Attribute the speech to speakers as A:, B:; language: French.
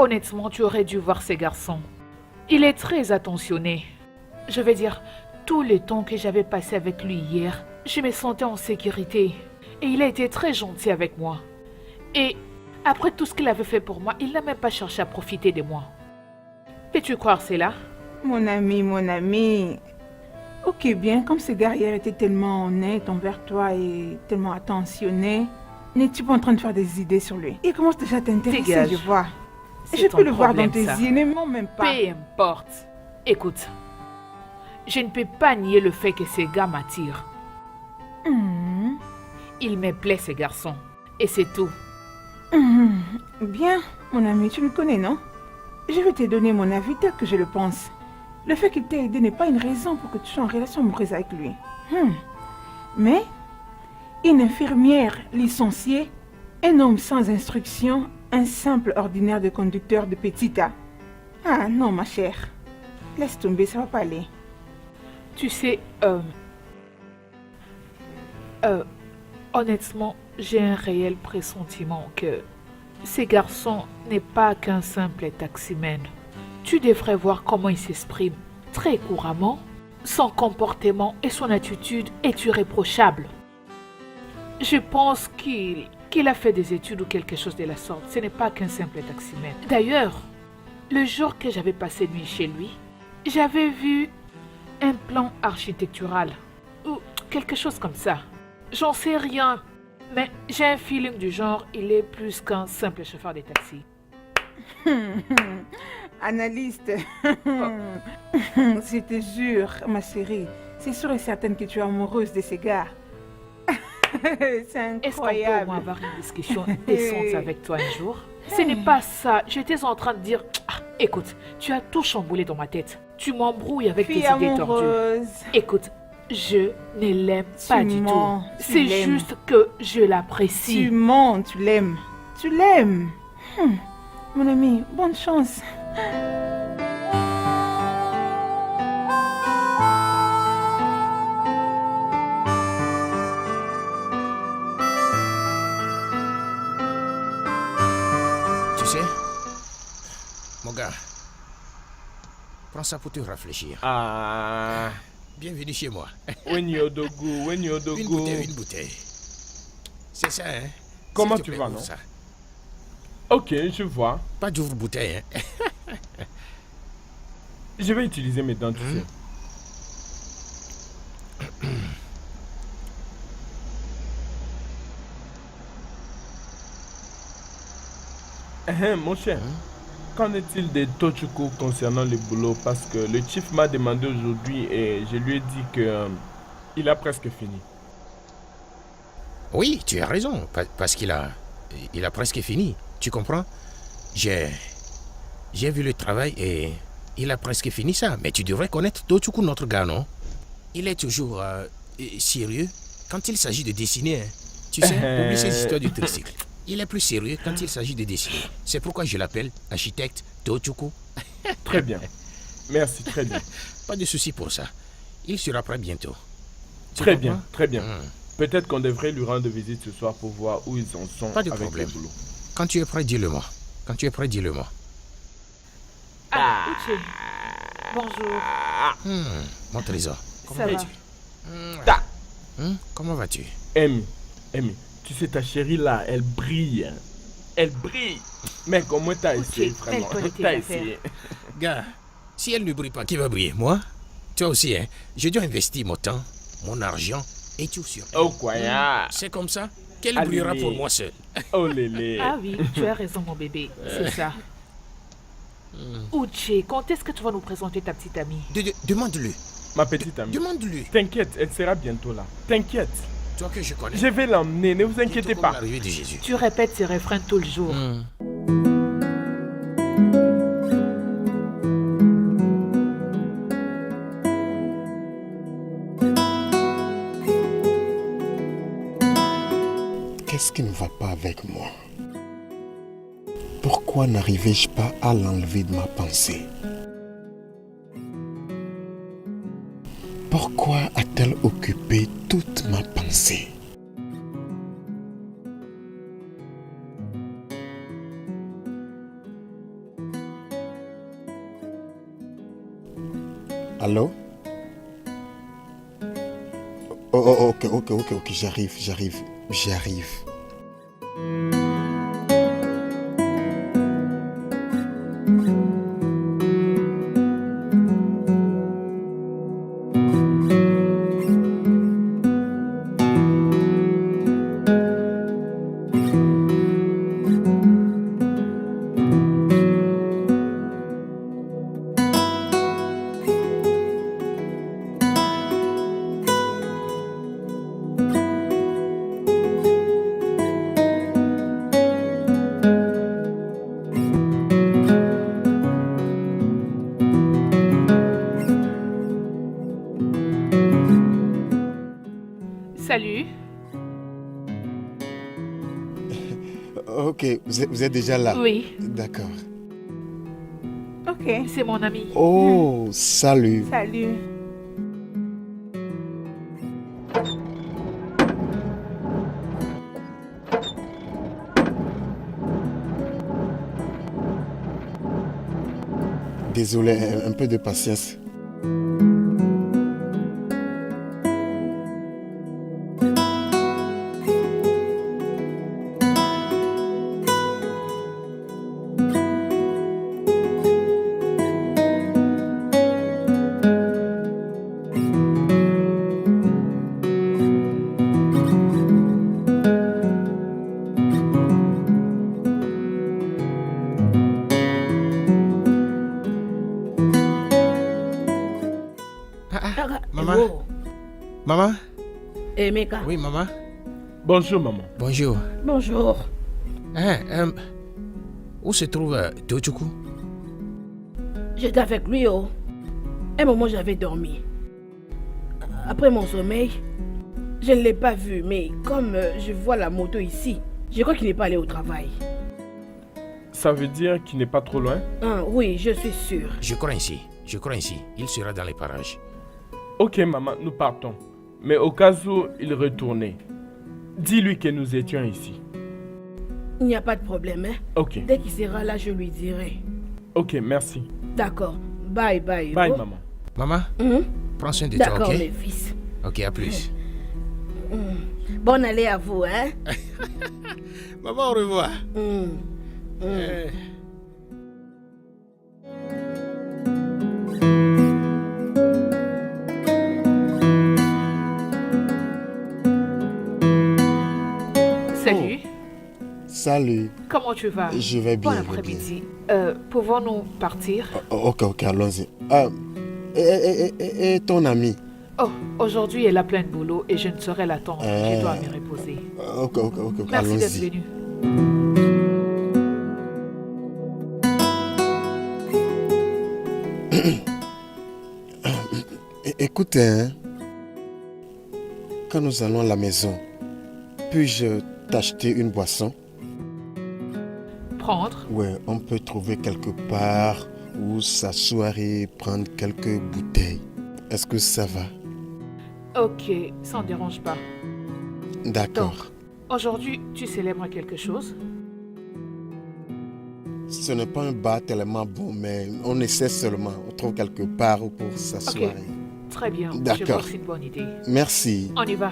A: Honnêtement, tu aurais dû voir ces garçons. Il est très attentionné. Je vais dire, tout le temps que j'avais passé avec lui hier, je me sentais en sécurité. Et il a été très gentil avec moi. Et après tout ce qu'il avait fait pour moi, il n'a même pas cherché à profiter de moi. Peux-tu croire cela?
B: Mon ami. Ok, bien, comme ce gars hier était tellement honnête envers toi et tellement attentionné, n'es-tu pas en train de faire des idées sur lui? Il commence déjà à t'intéresser,
A: Dégage.
B: je vois.
A: C'est
B: Je
A: ton
B: peux le voir dans
A: problème,
B: tes
A: ça.
B: yeux, ne mens même pas.
A: Peu importe. Écoute, je ne peux pas nier le fait que ces gars m'attirent. Il me plaît, ces garçons. Et c'est tout.
B: Bien, mon ami, tu me connais, non? Je vais te donner mon avis tel que je le pense. Le fait qu'il t'ait aidé n'est pas une raison pour que tu sois en relation amoureuse avec lui. Mais, une infirmière licenciée, un homme sans instruction, un simple ordinaire de conducteur de Petita. Ah non, ma chère. Laisse tomber, ça va pas aller.
A: Tu sais, honnêtement, j'ai un réel pressentiment que ces garçons n'est pas qu'un simple taximène. Tu devrais voir comment il s'exprime très couramment. Son comportement et son attitude est irréprochable. Je pense qu'il a fait des études ou quelque chose de la sorte. Ce n'est pas qu'un simple taximène. D'ailleurs, le jour que j'avais passé nuit chez lui, j'avais vu un plan architectural ou quelque chose comme ça. J'en sais rien, mais j'ai un feeling du genre, il est plus qu'un simple chauffeur de taxi.
B: Analyste. Je te jure, ma chérie, c'est sûr et certain que tu es amoureuse de ces gars. C'est incroyable.
A: Est-ce qu'on peut au moins avoir une discussion décente avec toi un jour? Ce n'est pas ça. J'étais en train de dire, écoute, tu as tout chamboulé dans ma tête. Tu m'embrouilles avec tes
B: Fille
A: idées tordues.
B: amoureuse.
A: Écoute, je ne l'aime pas du
B: mens,
A: tout.
B: tu
A: C'est
B: l'aimes.
A: juste que je l'apprécie.
B: Tu mens, tu l'aimes. Tu l'aimes. Mon ami, bonne chance.
C: Tu sais, mon gars, prends ça pour te réfléchir.
D: Ah,
C: Bienvenue chez moi.
D: Wenyodogu.
C: Une bouteille. C'est ça, hein?
D: Comment
C: S'il te
D: tu
C: plaît,
D: vas,
C: ouvre
D: non?
C: ça.
D: Ok, je vois.
C: Pas d'ouvre-bouteille, hein?
D: Je vais utiliser mes dents, tu sais. Mon cher, qu'en est-il des Tochuku concernant le boulot? Parce que le chief m'a demandé aujourd'hui et je lui ai dit que il a presque fini.
C: Oui, tu as raison, parce qu'il a presque fini. Tu comprends? J'ai vu le travail et il a presque fini ça. Mais tu devrais connaître Tochuku, notre gars, non? Il est toujours sérieux quand il s'agit de dessiner. Hein. Tu sais, oublie ces histoires du tricycle. Il est plus sérieux quand il s'agit de dessiner. C'est pourquoi je l'appelle architecte Tochuku.
D: Très bien. Merci, très bien.
C: Pas de souci pour ça. Il sera prêt bientôt. Tu
D: Très
C: comprends?
D: bien, très bien. Peut-être qu'on devrait lui rendre visite ce soir pour voir où ils en sont
C: Pas de
D: avec
C: problème.
D: le boulot.
C: Quand tu es prêt, dis-le-moi. Quand tu es prêt, dis-le-moi.
A: Ah, Uche. Bonjour.
C: Mon trésor.
A: Ça va?
C: Comment vas-tu?
D: Amy, tu sais, ta chérie là, elle brille. Elle brille. Mec, au moins t'as essayé, vraiment.
A: mêle-toi de tes
D: T'as
A: affaires.
D: essayé.
C: Gars, si elle ne brille pas, qui va briller? Moi? Toi aussi, hein? Je dois investir mon temps, mon argent et tout sur elle.
D: Oh, quoi, ya.
C: C'est comme ça qu'elle
D: Allez.
C: brillera pour moi seule.
D: Oh, lélé.
A: Ah oui, tu as raison, mon bébé. C'est ça. Uche, quand est-ce que tu vas nous présenter ta petite amie?
C: Demande-le.
D: Ma petite amie.
C: Demande-lui.
D: T'inquiète, elle sera bientôt là. T'inquiète.
C: Toi que je connais.
D: Je vais l'emmener, ne vous inquiétez
C: Bientôt comme
D: pas.
C: l'arrivée de Jésus.
A: Tu répètes ces refrains tout le jour.
E: Qu'est-ce qui ne va pas avec moi? Pourquoi n'arrivais-je pas à l'enlever de ma pensée? Pourquoi a-t-elle occupé toute ma pensée? Allô? Oh, ok, j'arrive.
A: Salut.
E: Ok, vous êtes déjà là?
A: Oui,
E: D'accord.
B: Ok.
A: c'est mon ami.
E: Oh, salut.
B: Salut.
E: Désolé, un peu de patience.
C: Maman?
F: Oh,
C: Maman?
F: Emeka.
C: Oui, maman?
D: Bonjour, maman.
C: Bonjour.
F: Bonjour.
C: Où se trouve Tochukwu?
F: J'étais avec lui, oh. Un moment, j'avais dormi. Après mon sommeil, je ne l'ai pas vu, mais comme je vois la moto ici, je crois qu'il n'est pas allé au travail.
D: Ça veut dire qu'il n'est pas trop loin?
F: Ah, oui, je suis sûre.
C: Je crois ainsi. Il sera dans les parages.
D: Ok, maman, nous partons. Mais au cas où il retournait, dis-lui que nous étions ici.
F: Il n'y a pas de problème, hein.
D: Ok.
F: Dès qu'il sera là, je lui dirai.
D: Ok, merci.
F: D'accord. Bye, bye.
D: Bye,
F: oh.
D: maman.
C: Maman,
F: Mhm.
C: prends soin de toi,
F: D'accord,
C: ok?
F: mes fils.
C: Ok, à plus.
F: Bonne allée à vous, hein.
C: Maman, au revoir.
A: Salut.
E: Salut.
A: Comment tu vas?
E: Je vais bien.
A: Bon
E: je vais bien.
A: après-midi. Pouvons-nous partir?
E: Ok, allons-y. Et ton ami?
A: Oh, aujourd'hui elle a plein de boulot et je ne saurais l'attendre. Je dois me reposer.
E: Ok,
A: Merci d'être
E: allons-y.
A: venu.
E: Écoute, hein, quand nous allons à la maison, puis-je t'acheter une boisson?
A: Prendre?
E: Ouais, on peut trouver quelque part où s'asseoir et prendre quelques bouteilles. Est-ce que ça va?
A: Ok, ça ne dérange pas.
E: D'accord.
A: Aujourd'hui, tu célèbres quelque chose?
E: Ce n'est pas un bar tellement bon, mais on essaie seulement. On trouve quelque part pour s'asseoir.
A: Très bien. Je
E: D'accord.
A: vois que c'est une bonne idée.
E: Merci.
A: On y va.